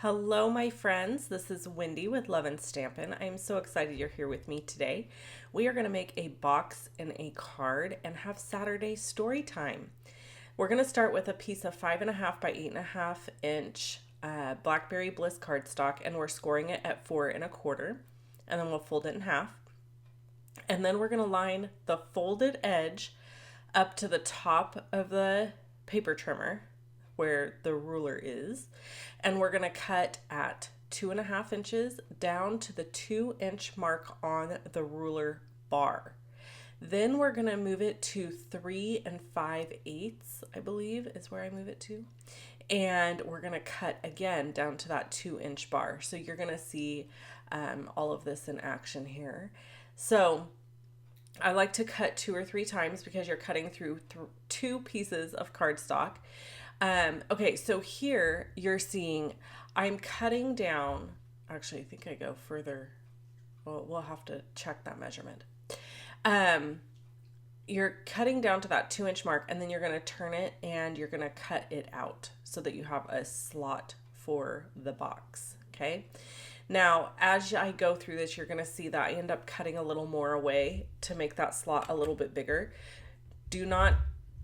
Hello, my friends. This is Wendy with Love and Stampin. I am so excited you're here with me today. We are going to make a box and a card and have Saturday story time. We're going to start with a piece of 5.5 by 8.5 inch Blackberry Bliss cardstock, and we're scoring it at 4.25, and then we'll fold it in half. And then we're going to line the folded edge up to the top of the paper trimmer where the ruler is, and we're going to cut at 2.5 inches down to the 2-inch mark on the ruler bar. Then we're going to move it to 3 5/8, I believe is where I move it to, and we're going to cut again down to that 2-inch bar. So you're going to see all of this in action here. So I like to cut 2 or 3 times because you're cutting through 2 pieces of cardstock. Okay, so here you're seeing I'm cutting down. Actually, I think I go further. Well, we'll have to check that measurement. You're cutting down to that 2-inch mark, and then you're going to turn it and you're going to cut it out so that you have a slot for the box. Okay. Now, as I go through this, you're going to see that I end up cutting a little more away to make that slot a little bit bigger. Do not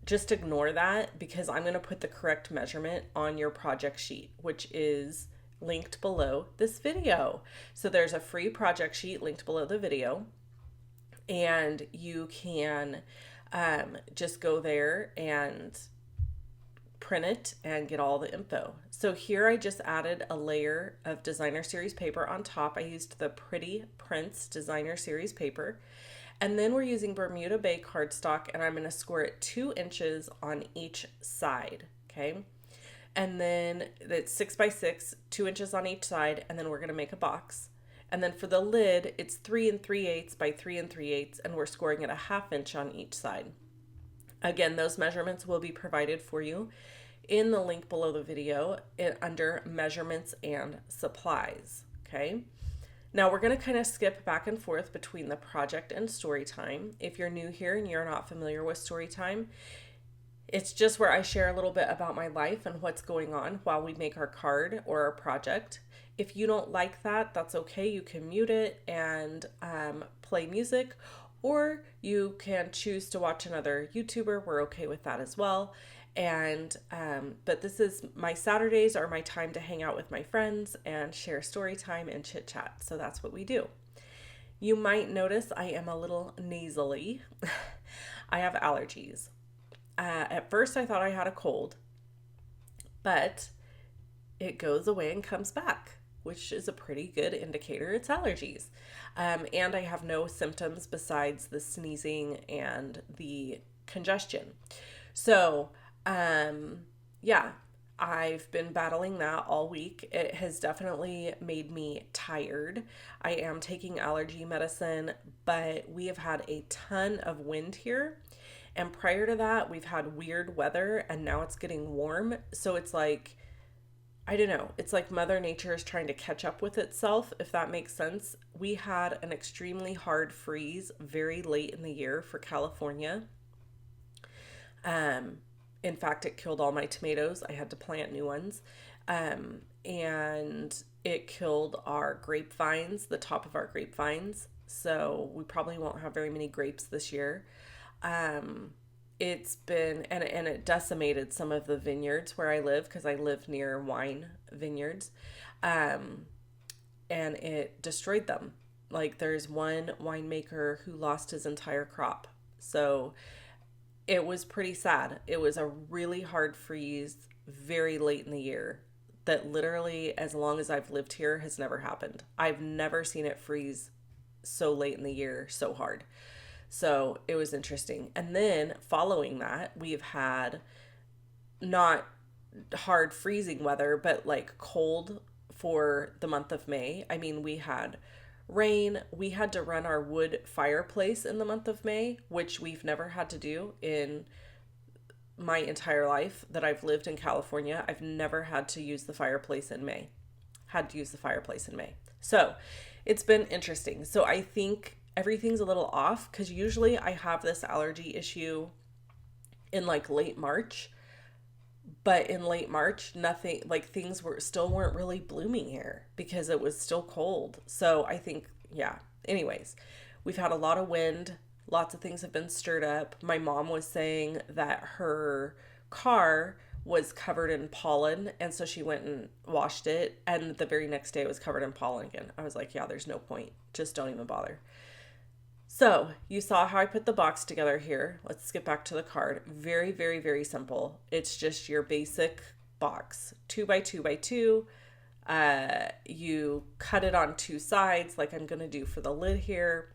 just ignore that, because I'm going to put the correct measurement on your project sheet, which is linked below this video. So there's a free project sheet linked below the video, and you can just go there and print it and get all the info. So here I just added a layer of designer series paper on top. I used the Pretty Prints designer series paper. And then we're using Bermuda Bay cardstock, and I'm going to score it 2 inches on each side, okay? And then it's 6 by 6, 2 inches on each side, and then we're going to make a box. And then for the lid, it's 3 3/8 by 3 3/8, and we're scoring it a 1/2 inch on each side. Again, those measurements will be provided for you in the link below the video under measurements and supplies, okay? Now we're going to kind of skip back and forth between the project and story time. If you're new here and you're not familiar with story time, it's just where I share a little bit about my life and what's going on while we make our card or our project. If you don't like that, that's okay. You can mute it and play music, or you can choose to watch another YouTuber. We're okay with that as well. And but this is my Saturdays are my time to hang out with my friends and share story time and chit chat. So that's what we do. You might notice I am a little nasally. I have allergies. At first I thought I had a cold, but it goes away and comes back, which is a pretty good indicator it's allergies. And I have no symptoms besides the sneezing and the congestion. So yeah, I've been battling that all week. It has definitely made me tired. I am taking allergy medicine, but we have had a ton of wind here. And prior to that, we've had weird weather, and now it's getting warm. So it's like, I don't know, it's like Mother Nature is trying to catch up with itself, if that makes sense. We had an extremely hard freeze very late in the year for California. In fact, it killed all my tomatoes. I had to plant new ones. And it killed our grapevines, the top of our grapevines. So we probably won't have very many grapes this year. It's been, and it decimated some of the vineyards where I live, because I live near wine vineyards. And it destroyed them. Like, there's one winemaker who lost his entire crop. So it was pretty sad. It was a really hard freeze very late in the year that literally, as long as I've lived here, has never happened. I've never seen it freeze so late in the year so hard. So it was interesting. And then following that, we've had not hard freezing weather, but like cold for the month of May. I mean, we had rain. We had to run our wood fireplace in the month of May, which we've never had to do in my entire life that I've lived in California. I've never had to use the fireplace in May. So it's been interesting. So I think everything's a little off, because usually I have this allergy issue in like late March, But in late March, nothing, like things weren't really blooming here because it was still cold. So I think, yeah. Anyways, we've had a lot of wind. Lots of things have been stirred up. My mom was saying that her car was covered in pollen, and so she went and washed it, and the very next day it was covered in pollen again. I was like, yeah, there's no point. Just don't even bother. So you saw how I put the box together here. Let's get back to the card. Very, very, very simple. It's just your basic box, 2 by 2 by 2. You cut it on two sides like I'm going to do for the lid here.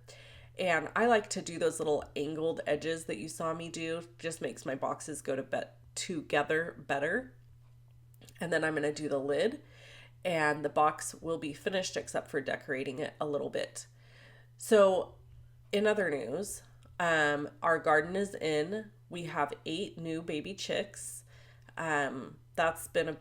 And I like to do those little angled edges that you saw me do. Just makes my boxes go together better. And then I'm going to do the lid, and the box will be finished except for decorating it a little bit. So in other news, our garden is in. We have 8 new baby chicks. That's been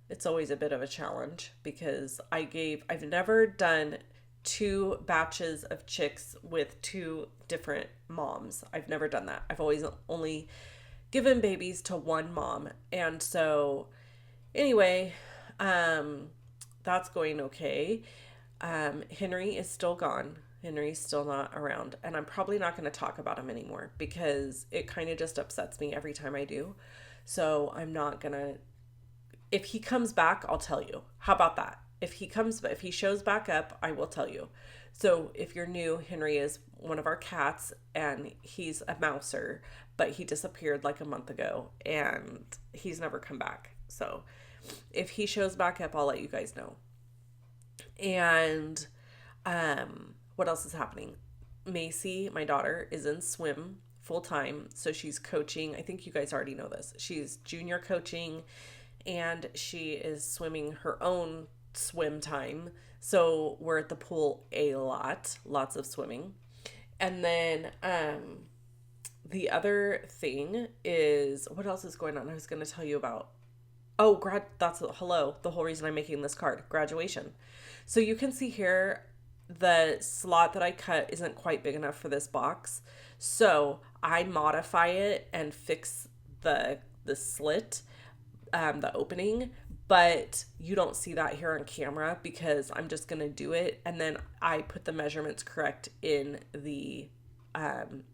it's always a bit of a challenge because I've never done 2 batches of chicks with 2 different moms. I've never done that. I've always only given babies to one mom. And so anyway, that's going okay. Henry is still gone. Henry's still not around, and I'm probably not going to talk about him anymore because it kind of just upsets me every time I do. So I'm not going to, if he comes back, I'll tell you. How about that? If he shows back up, I will tell you. So if you're new, Henry is one of our cats, and he's a mouser, but he disappeared like a month ago and he's never come back. So if he shows back up, I'll let you guys know. And, what else is happening? Macy, my daughter, is in swim full time. So she's coaching. I think you guys already know this. She's junior coaching, and she is swimming her own swim time. So we're at the pool a lot, lots of swimming. And then the other thing is, what else is going on? I was going to tell you about. Oh, the whole reason I'm making this card, graduation. So you can see here, the slot that I cut isn't quite big enough for this box. So I modify it and fix the slit, the opening, but you don't see that here on camera because I'm just going to do it. And then I put the measurements correct in the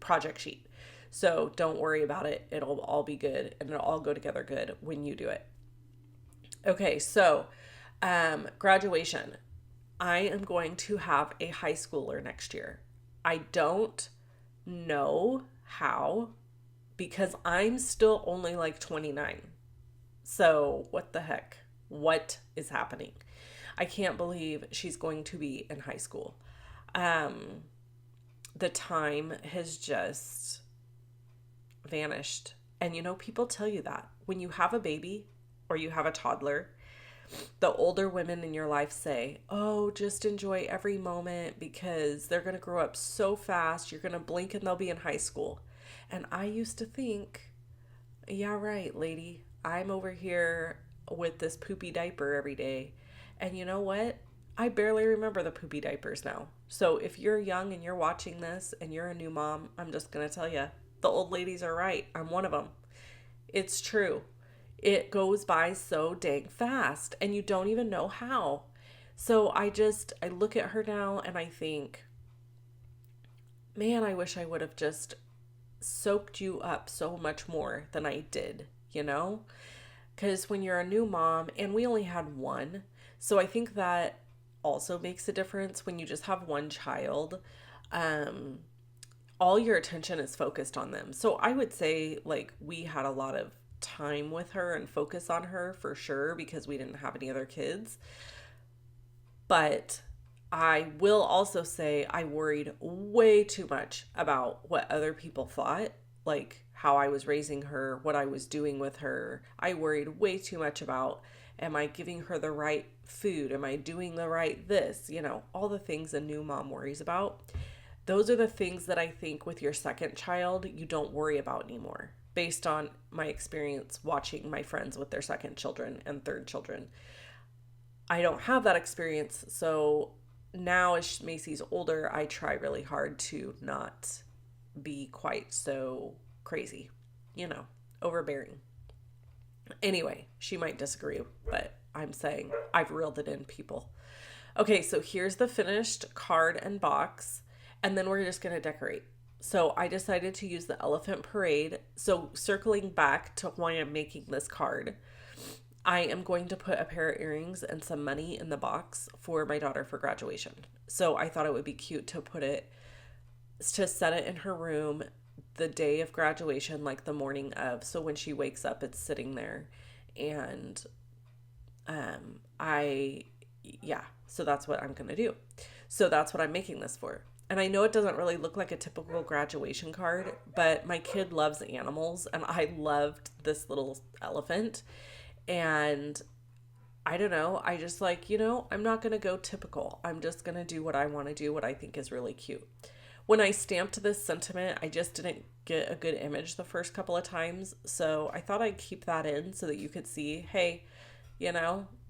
project sheet. So don't worry about it. It'll all be good, and it'll all go together good when you do it. Okay, so graduation. I am going to have a high schooler next year. I don't know how because I'm still only like 29. So what the heck? What is happening? I can't believe she's going to be in high school. The time has just vanished. And people tell you that when you have a baby or you have a toddler, the older women in your life say, oh, just enjoy every moment because they're going to grow up so fast. You're going to blink and they'll be in high school. And I used to think, yeah, right, lady. I'm over here with this poopy diaper every day. And you know what? I barely remember the poopy diapers now. So if you're young and you're watching this and you're a new mom, I'm just going to tell you, the old ladies are right. I'm one of them. It's true. It goes by so dang fast and you don't even know how. So I look at her now and I think, man, I wish I would have just soaked you up so much more than I did, Because when you're a new mom, and we only had one, so I think that also makes a difference when you just have one child. All your attention is focused on them. So I would say we had a lot of time with her and focus on her for sure because we didn't have any other kids. But I will also say I worried way too much about what other people thought, like how I was raising her, what I was doing with her. I worried way too much about, am I giving her the right food? Am I doing the right this? All the things a new mom worries about. Those are the things that I think with your second child, you don't worry about anymore. Based on my experience watching my friends with their second children and third children. I don't have that experience, so now as Macy's older, I try really hard to not be quite so crazy, overbearing. Anyway, she might disagree, but I'm saying I've reeled it in, people. Okay, so here's the finished card and box, and then we're just going to decorate. So I decided to use the elephant parade. So circling back to why I'm making this card, I am going to put a pair of earrings and some money in the box for my daughter for graduation. So I thought it would be cute to set it in her room the day of graduation, like the morning of. So when she wakes up, it's sitting there. And yeah, so that's what I'm going to do. So that's what I'm making this for. And I know it doesn't really look like a typical graduation card, but my kid loves animals and I loved this little elephant. And I don't know, I just like, I'm not going to go typical. I'm just going to do what I want to do, what I think is really cute. When I stamped this sentiment, I just didn't get a good image the first couple of times. So I thought I'd keep that in so that you could see, hey, it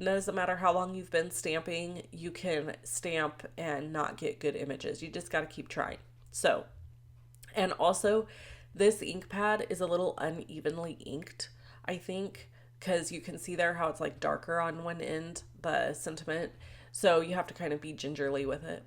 doesn't matter how long you've been stamping, you can stamp and not get good images. You just got to keep trying. So, and also this ink pad is a little unevenly inked, I think, because you can see there how it's like darker on one end, the sentiment. So you have to kind of be gingerly with it.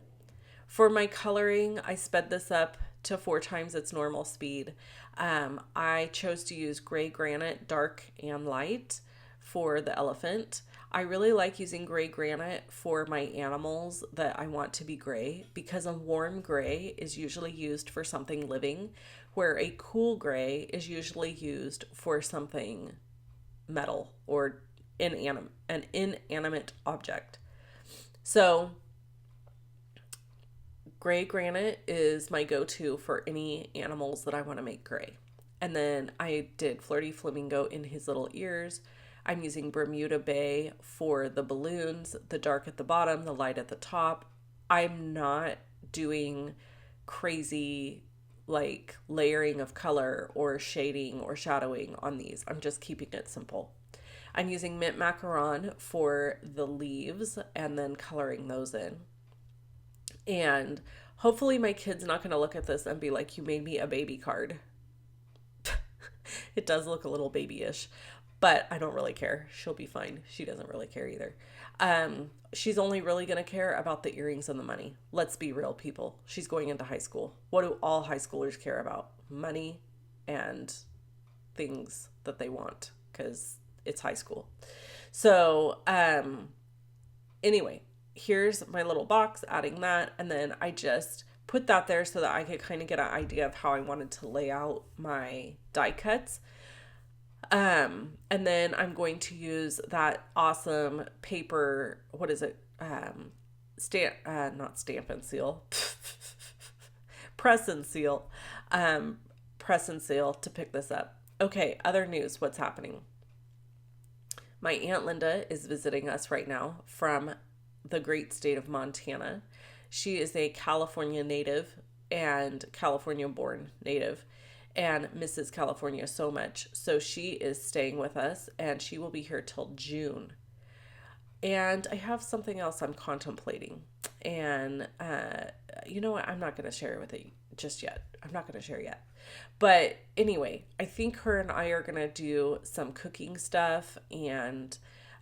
For my coloring, I sped this up to 4 times its normal speed. I chose to use gray granite, dark and light, for the elephant. I really like using gray granite for my animals that I want to be gray because a warm gray is usually used for something living, where a cool gray is usually used for something metal or an inanimate object. So gray granite is my go-to for any animals that I want to make gray. And then I did Flirty Flamingo in his little ears. I'm using Bermuda Bay for the balloons, the dark at the bottom, the light at the top. I'm not doing crazy like layering of color or shading or shadowing on these. I'm just keeping it simple. I'm using mint macaron for the leaves and then coloring those in. And hopefully my kid's not going to look at this and be like, you made me a baby card. It does look a little babyish, but I don't really care. She'll be fine. She doesn't really care either. She's only really going to care about the earrings and the money. Let's be real, people. She's going into high school. What do all high schoolers care about? Money and things that they want, because it's high school. So anyway, here's my little box, adding that, and then I just put that there so that I could kind of get an idea of how I wanted to lay out my die cuts. And then I'm going to use that awesome paper, what is it? Not stamp and seal, press and seal, to pick this up. Okay, other news, what's happening? My Aunt Linda is visiting us right now from the great state of Montana. She is a California native and California born native and misses California so much. So she is staying with us and she will be here till June. And I have something else I'm contemplating. And you know what? I'm not going to share it with you just yet. I'm not going to share yet. But anyway, I think her and I are going to do some cooking stuff and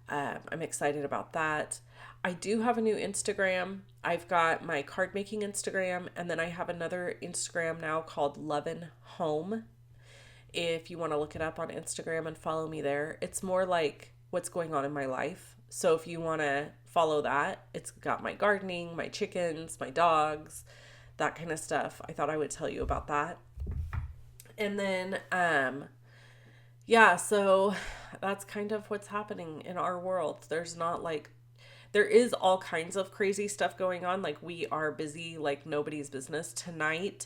I'm excited about that. I do have a new Instagram. I've got my card making Instagram, and then I have another Instagram now called Lovin' Home. If you want to look it up on Instagram and follow me there, it's more like what's going on in my life. So if you want to follow that, it's got my gardening, my chickens, my dogs, that kind of stuff. I thought I would tell you about that. And then, yeah, so that's kind of what's happening in our world. There is all kinds of crazy stuff going on. Like, we are busy like nobody's business. Tonight,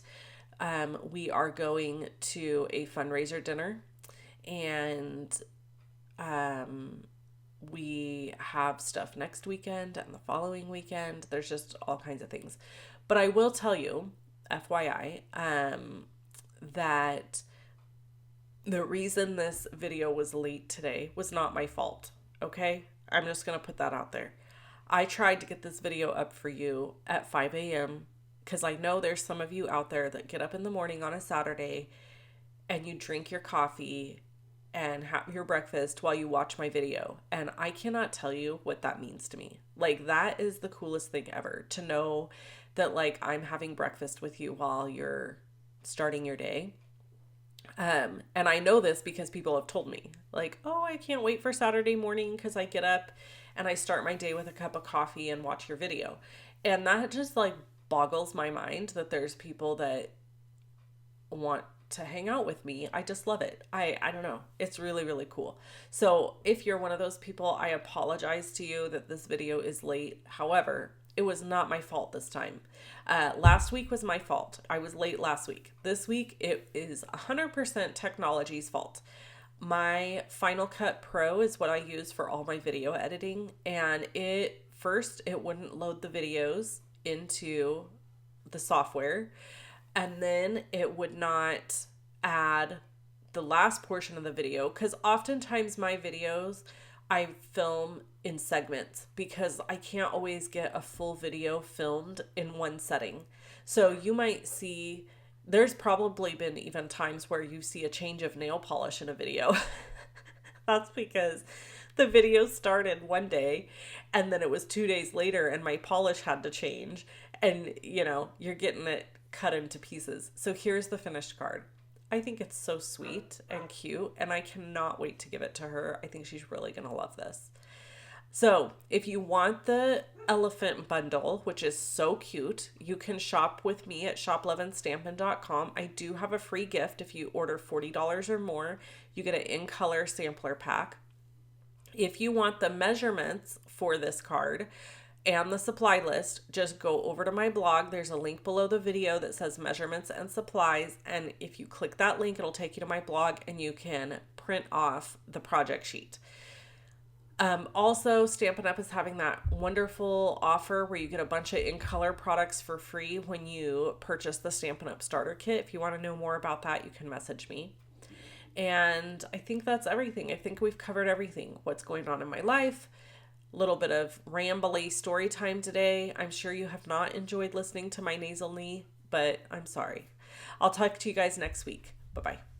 we are going to a fundraiser dinner, and we have stuff next weekend and the following weekend. There's just all kinds of things. But I will tell you, FYI, that the reason this video was late today was not my fault, okay? I'm just going to put that out there. I tried to get this video up for you at 5 a.m. because I know there's some of you out there that get up in the morning on a Saturday and you drink your coffee and have your breakfast while you watch my video. And I cannot tell you what that means to me. Like, that is the coolest thing ever, to know that like I'm having breakfast with you while you're starting your day. And I know this because people have told me, like, oh, I can't wait for Saturday morning because I get up and I start my day with a cup of coffee and watch your video. And that just like boggles my mind that there's people that want to hang out with me. I just love it. I don't know. It's really, really cool. So if you're one of those people, I apologize to you that this video is late. However, it was not my fault this time. Last week was my fault. I was late last week. This week, it is 100% technology's fault. My Final Cut Pro is what I use for all my video editing. And it wouldn't load the videos into the software. And then it would not add the last portion of the video, because oftentimes my videos I film in segments because I can't always get a full video filmed in one setting. So you might see, there's probably been even times where you see a change of nail polish in a video. That's because the video started one day and then it was 2 days later and my polish had to change, and you're getting it cut into pieces. So here's the finished card. I think it's so sweet and cute, and I cannot wait to give it to her. I think she's really going to love this. So if you want the elephant bundle, which is so cute, you can shop with me at shoploveandstampin.com. I do have a free gift. If you order $40 or more, you get an in color sampler pack. If you want the measurements for this card and the supply list, just go over to my blog. There's a link below the video that says measurements and supplies. And if you click that link, it'll take you to my blog and you can print off the project sheet. Also, Stampin' Up! Is having that wonderful offer where you get a bunch of in-color products for free when you purchase the Stampin' Up! Starter Kit. If you want to know more about that, you can message me. And I think that's everything. I think we've covered everything. What's going on in my life. Little bit of rambly story time today. I'm sure you have not enjoyed listening to my nasal knee, but I'm sorry. I'll talk to you guys next week. Bye-bye.